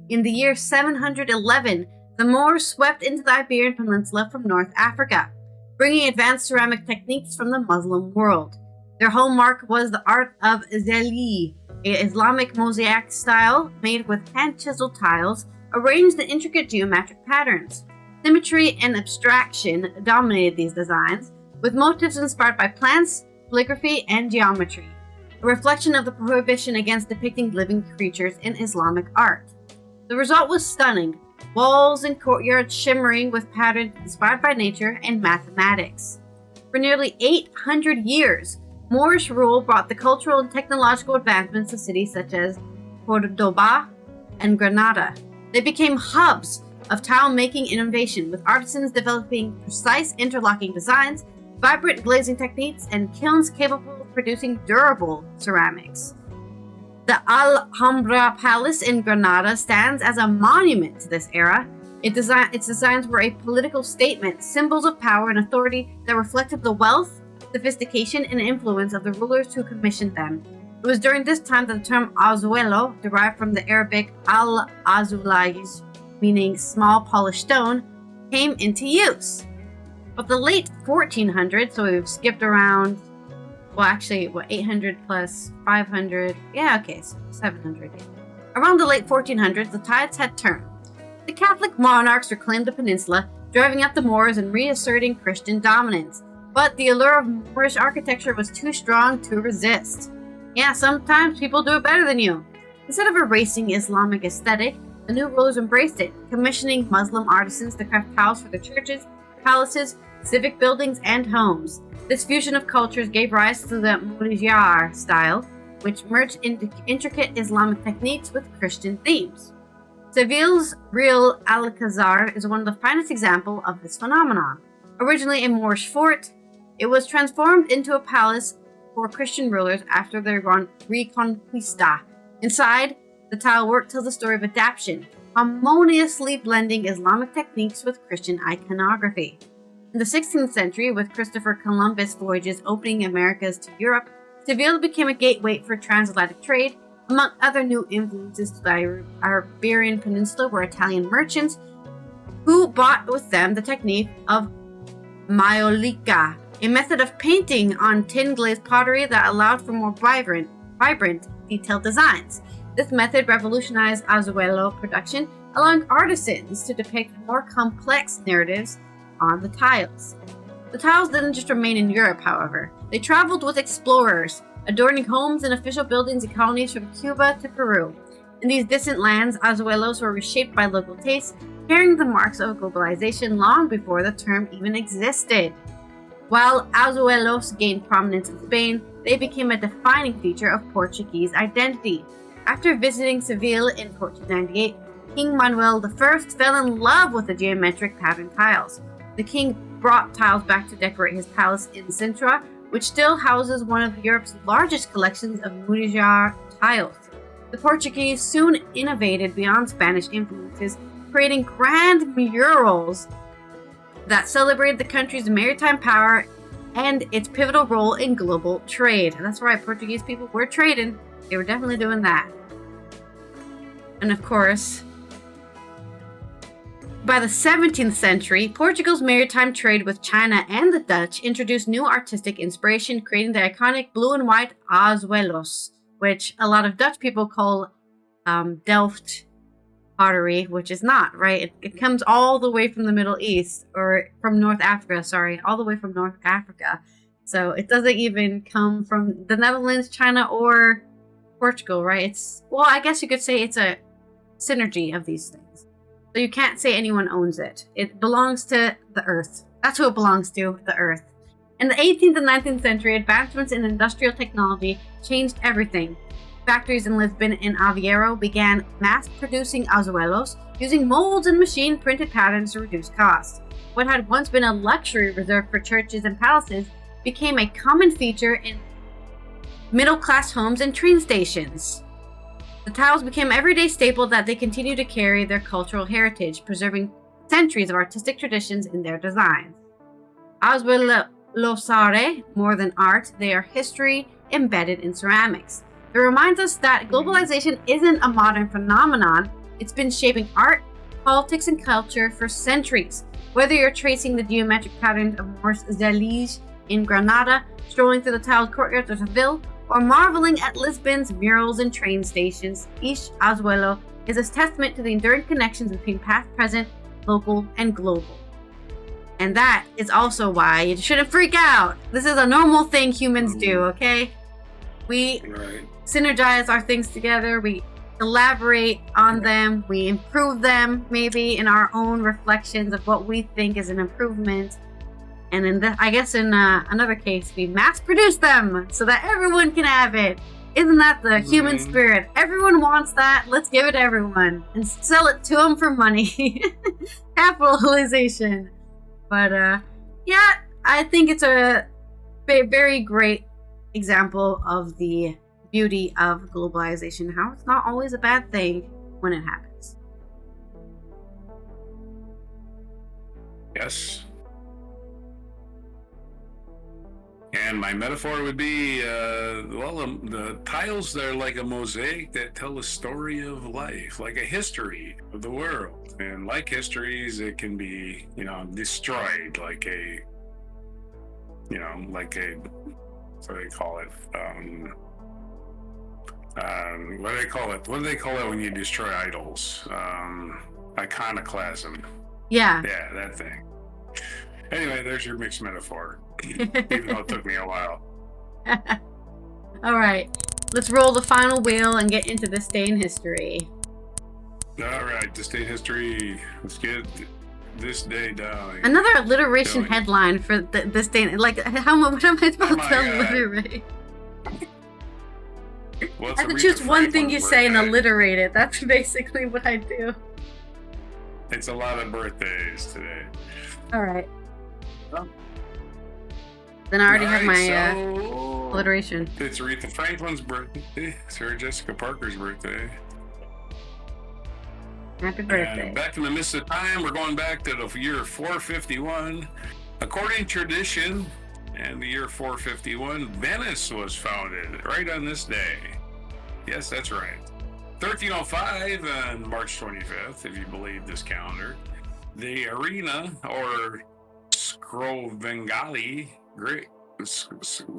In the year 711, the Moors swept into the Iberian Peninsula from North Africa, bringing advanced ceramic techniques from the Muslim world. Their hallmark was the art of zeli, an Islamic mosaic style made with hand-chiseled tiles arranged in intricate geometric patterns. Symmetry and abstraction dominated these designs, with motifs inspired by plants, calligraphy, and geometry, a reflection of the prohibition against depicting living creatures in Islamic art. The result was stunning, walls and courtyards shimmering with patterns inspired by nature and mathematics. For nearly 800 years, Moorish rule brought the cultural and technological advancements to cities such as Cordoba and Granada. They became hubs of tile-making innovation, with artisans developing precise interlocking designs, vibrant glazing techniques, and kilns capable of producing durable ceramics. The Alhambra Palace in Granada stands as a monument to this era. Its designs were a political statement, symbols of power and authority that reflected the wealth, sophistication, and influence of the rulers who commissioned them. It was during this time that the term azuelo, derived from the Arabic al-azulais, meaning small polished stone, came into use. But the late 1400s, so we've skipped around, 800 plus 500, so 700. Around the late 1400s, the tides had turned. The Catholic monarchs reclaimed the peninsula, driving out the Moors and reasserting Christian dominance. But the allure of Moorish architecture was too strong to resist. Yeah, sometimes people do it better than you. Instead of erasing Islamic aesthetic, the new rulers embraced it, commissioning Muslim artisans to craft tiles for their churches, palaces, civic buildings, and homes. This fusion of cultures gave rise to the Murijar style, which merged intricate Islamic techniques with Christian themes. Seville's real Alcazar is one of the finest examples of this phenomenon. Originally a Moorish fort, it was transformed into a palace for Christian rulers after their Reconquista. Inside, the tile work tells the story of adaptation, harmoniously blending Islamic techniques with Christian iconography. In the 16th century, with Christopher Columbus' voyages opening Americas to Europe, Seville became a gateway for transatlantic trade. Among other new influences to the Iberian Peninsula were Italian merchants who brought with them the technique of maiolica, a method of painting on tin glazed pottery that allowed for more vibrant, detailed designs. This method revolutionized Azuelo production, allowing artisans to depict more complex narratives on the tiles. The tiles didn't just remain in Europe, however. They traveled with explorers, adorning homes and official buildings and colonies from Cuba to Peru. In these distant lands, Azuelos were reshaped by local tastes, carrying the marks of globalization long before the term even existed. While Azuelos gained prominence in Spain, they became a defining feature of Portuguese identity. After visiting Seville in 1498, King Manuel I fell in love with the geometric pattern tiles. The king brought tiles back to decorate his palace in Sintra, which still houses one of Europe's largest collections of Mudejar tiles. The Portuguese soon innovated beyond Spanish influences, creating grand murals that celebrated the country's maritime power and its pivotal role in global trade. And that's right, Portuguese people were trading. They were definitely doing that. And of course, by the 17th century, Portugal's maritime trade with China and the Dutch introduced new artistic inspiration, creating the iconic blue and white azuelos, which a lot of Dutch people call Delft pottery, which is not, right? It comes all the way from the Middle East, or from North Africa, all the way from North Africa. So it doesn't even come from the Netherlands, China, or Portugal, right? Well, I guess you could say it's a synergy of these things. So you can't say anyone owns it. It belongs to the earth. That's who it belongs to, the earth. In the 18th and 19th century, advancements in industrial technology changed everything. Factories in Lisbon and Aveiro began mass-producing azuelos using molds and machine-printed patterns to reduce costs. What had once been a luxury reserved for churches and palaces became a common feature in middle-class homes and train stations. The tiles became everyday staple that they continue to carry their cultural heritage, preserving centuries of artistic traditions in their designs. Azuelos are more than art, they are history embedded in ceramics. It reminds us that globalization isn't a modern phenomenon. It's been shaping art, politics, and culture for centuries. Whether you're tracing the geometric patterns of Moorish Zalige in Granada, strolling through the tiled courtyards of Seville, or marveling at Lisbon's murals and train stations, each azuelo is a testament to the enduring connections between past, present, local, and global. And that is also why you shouldn't freak out. This is a normal thing humans do, okay? We synergize our things together, we elaborate on them, we improve them maybe in our own reflections of what we think is an improvement. And in another case, we mass produce them so that everyone can have it. Isn't that the human spirit? Everyone wants that. Let's give it to everyone and sell it to them for money. Capitalization. But yeah, I think it's a very great example of the beauty of globalization, how it's not always a bad thing when it happens. Yes. And my metaphor would be, the tiles, they're like a mosaic that tell a story of life, like a history of the world. And like histories, it can be, destroyed, what do they call it? What do they call it when you destroy idols? Iconoclasm. Yeah. Yeah, that thing. Anyway, there's your mixed metaphor. Even though it took me a while. All right, let's roll the final wheel and get into this day in history. All right, this day in history. Let's get this day down. Another alliteration headline for this day. What am I supposed to alliterate? I have to choose one thing you say and alliterate it. That's basically what I do. It's a lot of birthdays today. All right. Then I already have my alliteration. It's Aretha Franklin's birthday. Sarah Jessica Parker's birthday. Happy birthday. And back in the midst of time, we're going back to the year 451. According to tradition, and the year 451, Venice was founded right on this day. Yes, that's right. 1305 on March 25th, if you believe this calendar. The arena, or Scrovengali,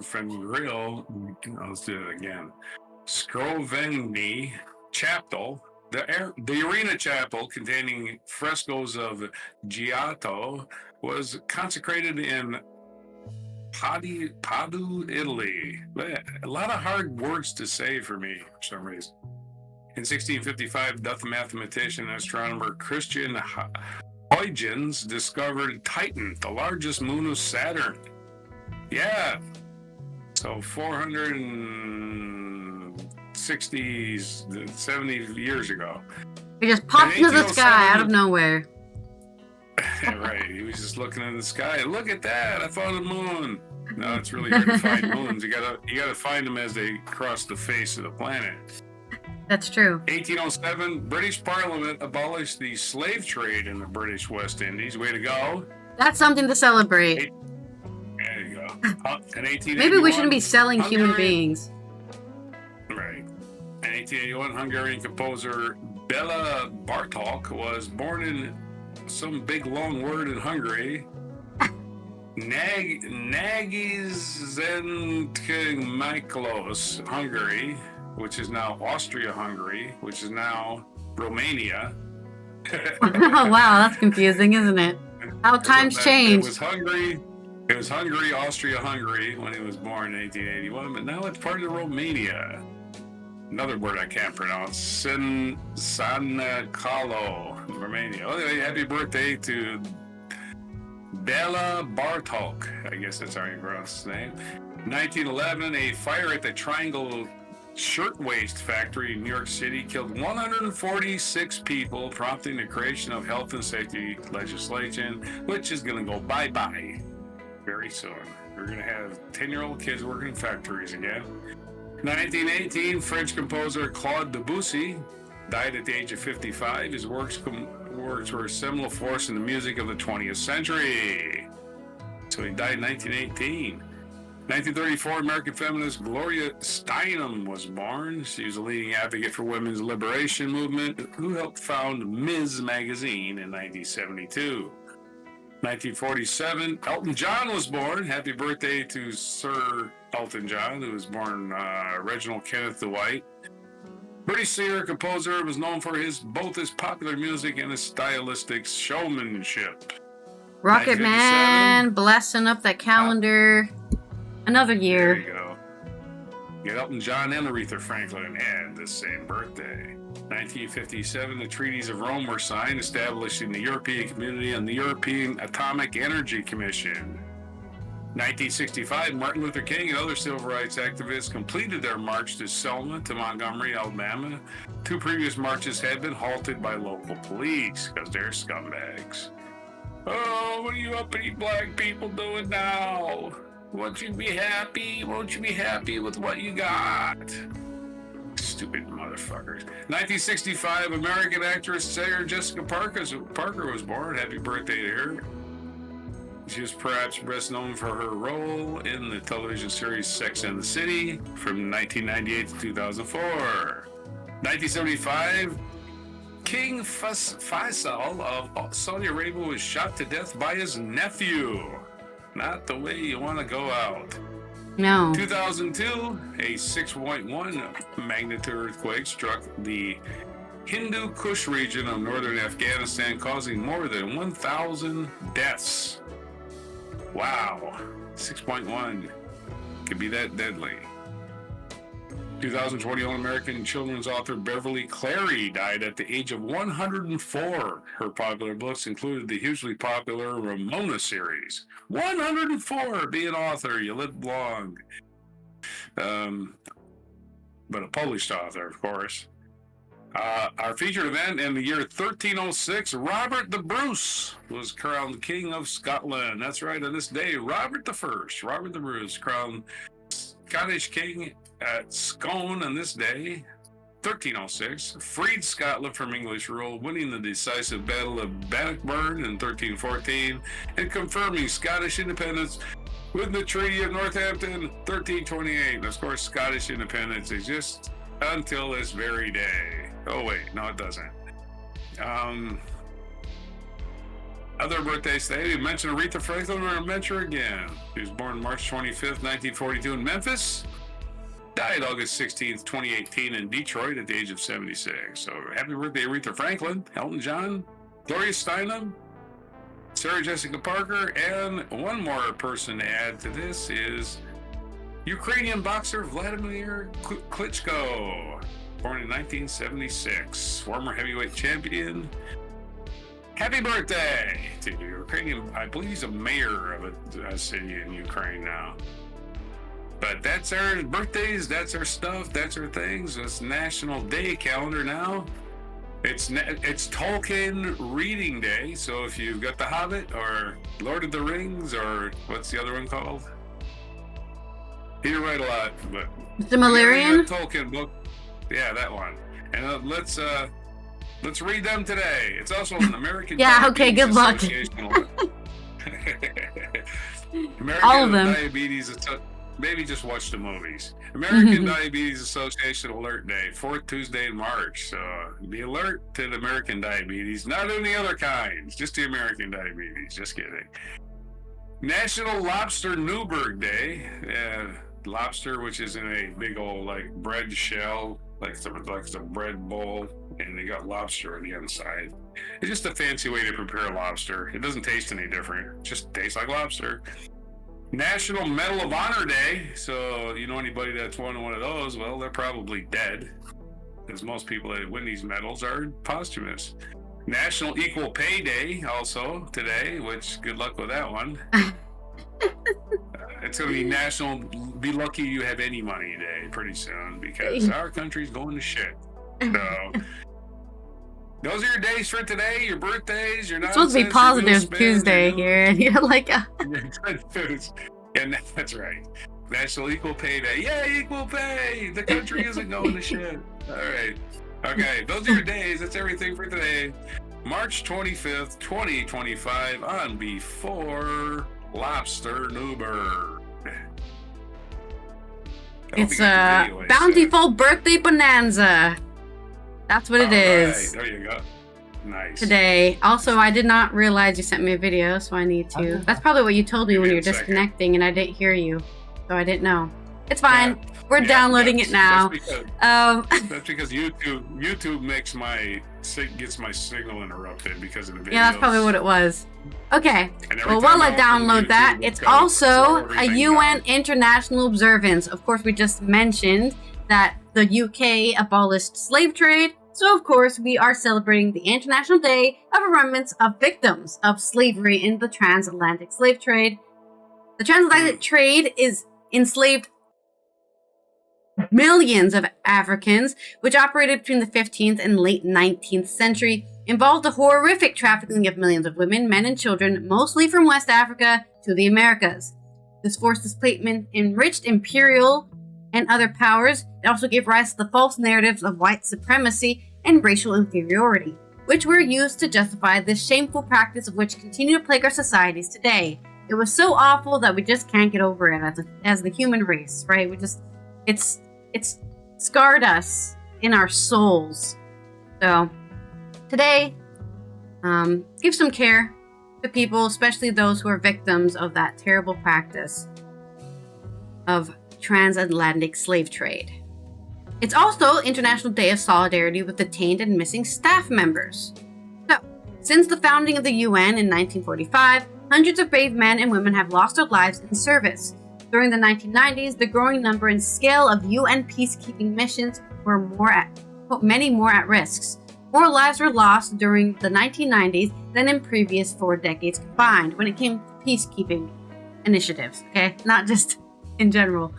from Grill, let's do it again. Scrovegni chapel, the arena chapel containing frescoes of Giotto, was consecrated in Padua, Italy. A lot of hard words to say for me for some reason. In 1655, Dutch mathematician and astronomer Christian Huygens discovered Titan, the largest moon of Saturn. Yeah. So 460, 70 years ago. It just popped into the sky out of nowhere. Right. He was just looking in the sky. Look at that. I found a moon. No, it's really hard to find moons. You gotta find them as they cross the face of the planet. That's true. 1807, British Parliament abolished the slave trade in the British West Indies. Way to go. That's something to celebrate. There you go. In 1881, maybe we shouldn't be selling human beings. Right. In 1881, Hungarian composer Bela Bartók was born in some big long word in Hungary. Nagyzentkőmiklos, Hungary, which is now Austria-Hungary, which is now Romania. Wow, that's confusing, isn't it? How times change. It was Hungary, Austria-Hungary when he was born in 1881, but now it's part of Romania. Another word I can't pronounce. Sanacalo, Romania. Anyway, happy birthday to Bela Bartók. I guess that's how you pronounce his name. 1911, a fire at the Triangle Shirtwaist Factory in New York City killed 146 people, prompting the creation of health and safety legislation, which is going to go bye-bye very soon. We're going to have 10-year-old kids working in factories again. 1918, French composer Claude Debussy died at the age of 55. His works were a seminal force in the music of the 20th century. So he died in 1918. 1934, American feminist Gloria Steinem was born. She was a leading advocate for women's liberation movement, who helped found Ms. Magazine in 1972. 1947, Elton John was born. Happy birthday to Sir Elton John, who was born Reginald Kenneth Dwight. British singer composer, was known for both his popular music and his stylistic showmanship. Rocket Man, blessing up that calendar. Another year. There you go. You got Elton John and Aretha Franklin had the same birthday. 1957, the Treaties of Rome were signed, establishing the European Community and the European Atomic Energy Commission. 1965, Martin Luther King and other civil rights activists completed their march to Selma to Montgomery, Alabama. 2 previous marches had been halted by local police because they're scumbags. Oh, what are you uppity black people doing now? Won't you be happy? Won't you be happy with what you got? Stupid motherfuckers. 1965, American actress Sarah Jessica Parker was born. Happy birthday to her. She was perhaps best known for her role in the television series Sex and the City from 1998 to 2004. 1975, King Faisal of Saudi Arabia was shot to death by his nephew. Not the way you want to go out. No. 2002, a 6.1 magnitude earthquake struck the Hindu Kush region of northern Afghanistan, causing more than 1,000 deaths. Wow. 6.1 could be that deadly. 2021, American children's author Beverly Cleary died at the age of 104. Her popular books included the hugely popular Ramona series. 104, be an author, you live long. But a published author, of course. Our featured event in the year 1306, Robert the Bruce was crowned King of Scotland. That's right, on this day, Robert the Bruce, crowned Scottish King at Scone on this day, 1306, freed Scotland from English rule, winning the decisive Battle of Bannockburn in 1314, and confirming Scottish independence with the Treaty of Northampton, 1328. And of course, Scottish independence exists until this very day. Oh wait, no it doesn't. Other birthdays today, we mentioned Aretha Franklin, we're going to mention her again. She was born March 25th, 1942 in Memphis. Died August 16th, 2018 in Detroit at the age of 76. So happy birthday, Aretha Franklin, Elton John, Gloria Steinem, Sarah Jessica Parker, and one more person to add to this is Ukrainian boxer Vladimir Klitschko, born in 1976, former heavyweight champion. Happy birthday to Ukrainian. I believe he's a mayor of a city in Ukraine now. But that's our birthdays, that's our stuff, that's our things. It's National Day calendar now. It's Tolkien Reading Day, so if you've got The Hobbit or Lord of the Rings or what's the other one called? He didn't write a lot, but the Malarian Tolkien book. Yeah, that one. And let's read them today. It's also an American. Yeah. Okay. Good luck. American All of them. Diabetes. Maybe just watch the movies. American Diabetes Association Alert Day, 4th Tuesday in March. So be alert to the American diabetes, not any other kinds, just the American diabetes. Just kidding. National Lobster Newberg Day. Lobster, which is in a big old like bread shell, like the bread bowl, and they got lobster on the inside. It's just a fancy way to prepare lobster. It doesn't taste any different. It just tastes like lobster. National Medal of Honor Day. So, you know, anybody that's won one of those, well, they're probably dead, because most people that win these medals are posthumous. National Equal Pay Day also today, which good luck with that one. It's going to be National Be Lucky You Have Any Money Day pretty soon, because our country's going to shit. So those are your days for today, your birthdays, your nonsense. It's supposed to be Positive Tuesday here, and you're like, and that's right. National Equal Pay Day. Yay, equal pay! The country isn't going to shit. All right. Okay, those are your days. That's everything for today. March 25th, 2025 on Before Lobster Newberg. it's a bountiful birthday bonanza. That's what it is. Right, there you go. Nice. Today. Also, I did not realize you sent me a video, so I need to. That's probably what you told me when you were disconnecting, and I didn't hear you, so I didn't know. It's fine. We're downloading it now. That's because YouTube gets my signal interrupted because of the videos. Yeah, that's probably what it was. Okay. Well, while I download that, it's also a UN international observance. Of course, we just mentioned that the UK abolished slave trade. So, of course, we are celebrating the International Day of Remembrance of Victims of Slavery in the Transatlantic Slave Trade. The transatlantic trade is enslaved millions of Africans, which operated between the 15th and late 19th century, involved a horrific trafficking of millions of women, men, and children, mostly from West Africa to the Americas. This forced displacement enriched imperial and other powers. It also gave rise to the false narratives of white supremacy and racial inferiority, which were used to justify this shameful practice of which continue to plague our societies today. It was so awful that we just can't get over it as the human race, right? It's scarred us in our souls. So today, give some care to people, especially those who are victims of that terrible practice of transatlantic slave trade. It's also International Day of Solidarity with detained and missing staff members. So, since the founding of the UN in 1945, hundreds of brave men and women have lost their lives in service. During the 1990s, the growing number and scale of UN peacekeeping missions were many more at risks. More lives were lost during the 1990s than in previous 4 decades combined when it came to peacekeeping initiatives, okay? Not just in general.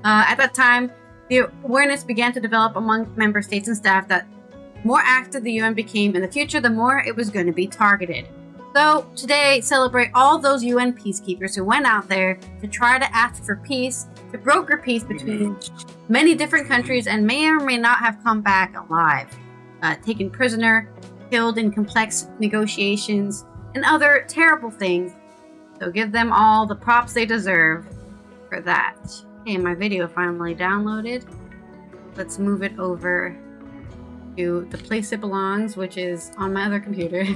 At that time, the awareness began to develop among member states and staff that more active the UN became in the future, the more it was going to be targeted. So today, celebrate all those UN peacekeepers who went out there to try to ask for peace, to broker peace between many different countries, and may or may not have come back alive, taken prisoner, killed in complex negotiations, and other terrible things. So give them all the props they deserve for that. Okay, my video finally downloaded. Let's move it over to the place it belongs, which is on my other computer.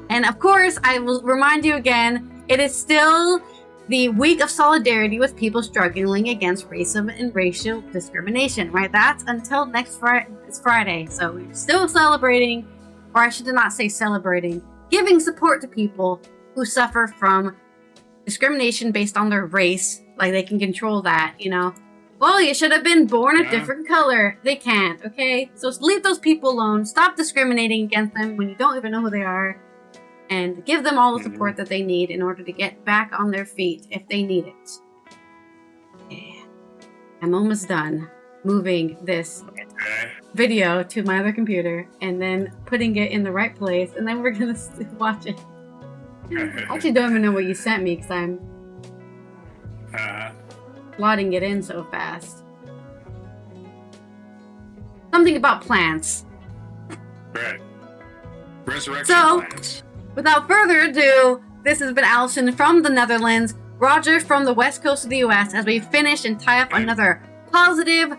And of course, I will remind you again, it is still the week of solidarity with people struggling against racism and racial discrimination, right? That's until next Friday. So we're still celebrating, or I should not say celebrating, giving support to people who suffer from discrimination based on their race. Like, they can control that, you know? Well, you should have been born a different color. They can't, okay? So leave those people alone. Stop discriminating against them when you don't even know who they are. And give them all the support that they need in order to get back on their feet if they need it. Okay. I'm almost done moving this video to my other computer and then putting it in the right place, and then we're gonna watch it. I actually don't even know what you sent me because I'm slotting it in so fast. Something about plants. Right. Resurrection plants. Without further ado, this has been Allison from the Netherlands, Roger from the west coast of the US, as we finish and tie up another positive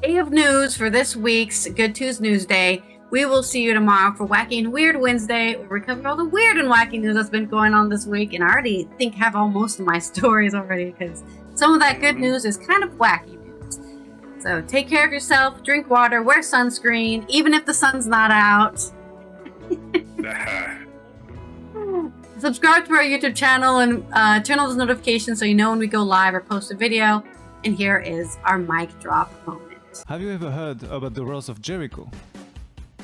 day of news for this week's Good Tuesday News Day. We will see you tomorrow for Wacky and Weird Wednesday, where we cover all the weird and wacky news that's been going on this week. And I already think have all most of my stories already, because some of that good news is kind of wacky news. So take care of yourself, drink water, wear sunscreen, even if the sun's not out. Subscribe to our YouTube channel and turn on those notifications so you know when we go live or post a video. And here is our mic drop moment. Have you ever heard about the Rose of Jericho?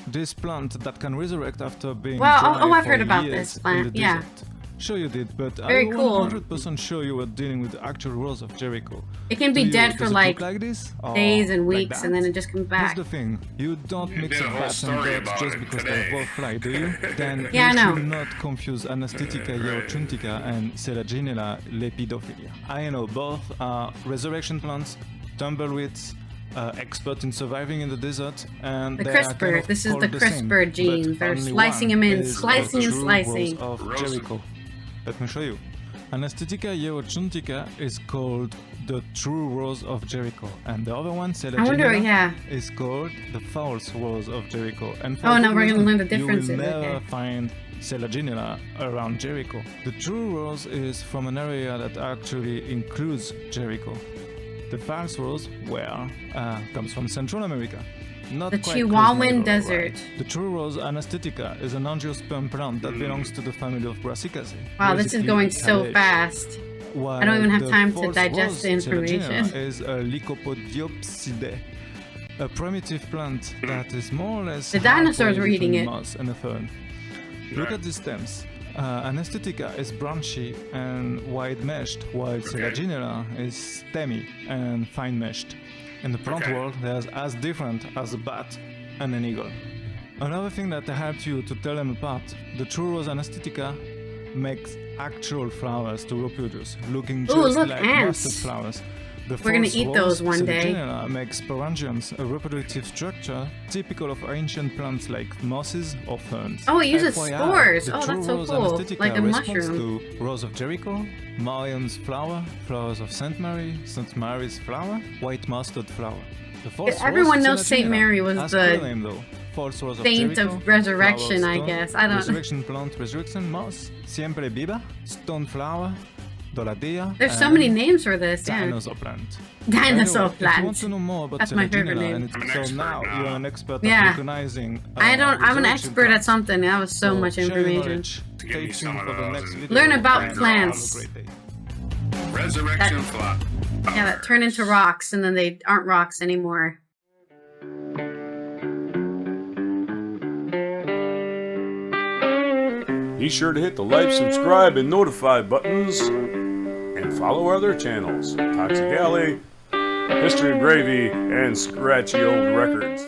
This plant that can resurrect after being I've dry heard for about years this plant, in the yeah. desert. Sure you did, but Very are you cool. 100% sure you were dealing with the actual Rose of Jericho? It can be dead for does it like look this? Or days and like weeks, that? and then it just comes back. Here's the thing, you don't mix did up a whole bats and story birds about just it because today. they both fly, do you? Then Yeah, I you know. should not confuse Anaesthetica Eurochuntica and Selaginella lepidophilia. I know both are resurrection plants, tumbleweeds, expert in surviving in the desert, and The they are CRISPR, kind of this is called the the CRISPR same, genes. but They're only slicing one them in, is slicing the and true slicing. Rose of Rose. Jericho. Let me show you. Anaesthetica Eurochuntica is called the true Rose of Jericho, and the other one, I wonder, Selaginella, yeah. is called the false Rose of Jericho. And for Oh, good no, we're gonna reason, learn the differences, You will never okay. find Selaginella around Jericho. The true rose is from an area that actually includes Jericho. The false rose, comes from Central America. Not The quite Chihuahuan close neighbor, Desert. right? The true rose Anaesthetica is an angiosperm plant that belongs to the family of Brassicaceae. Wow, this is basically going a so cabbage. fast. While I don't even have the time to false digest rose, the information. Selaginella, is a Lycopodiopsidae, a primitive plant that is more or less The dinosaurs were halfway eating between it. moss and a fern. Look at the stems. Anaesthetica is branchy and wide-meshed, while Selaginella is stemmy and fine-meshed. In the plant world, they're as different as a bat and an eagle. Another thing that helps you to tell them apart, the true Rose Anaesthetica makes actual flowers to reproduce, looking just look, like ants. mustard flowers. The We're gonna false eat rose, those one day. Selaginella, makes sporangiums, a reproductive structure typical of ancient plants like mosses or ferns. Oh, it uses FYI, spores. the Oh, true that's so Rose cool. Anaesthetica Like a responds mushroom. to Rose of Jericho, Marion's flower, flowers of Saint Mary, Saint Mary's flower, white mustard flower. The false Everyone rose, knows Saint Selaginella, Mary was has the cooler name though. False Rose of saint Jericho, of resurrection, flower I stone, guess. I don't know. Resurrection plant, resurrection moss, siempre viva, stone flower, doladea. There's so and many names for this, yeah. Dinosaur plant. Dinosaur By the way, If you want plant. to know more about That's my favorite Selaginella, name. and I'm an so expert now now. you're an expert Yeah. at recognizing. I'm an resurrection expert at plants. something. That was so much share your information. knowledge. Give Stay me some tuned of for the those next and- video. Learn about and plants. have a great day. Resurrection flop. Yeah, that turn into rocks, and then they aren't rocks anymore. Be sure to hit the like, subscribe, and notify buttons, and follow our other channels, Toxic Alley, History of Gravy, and Scratchy Old Records.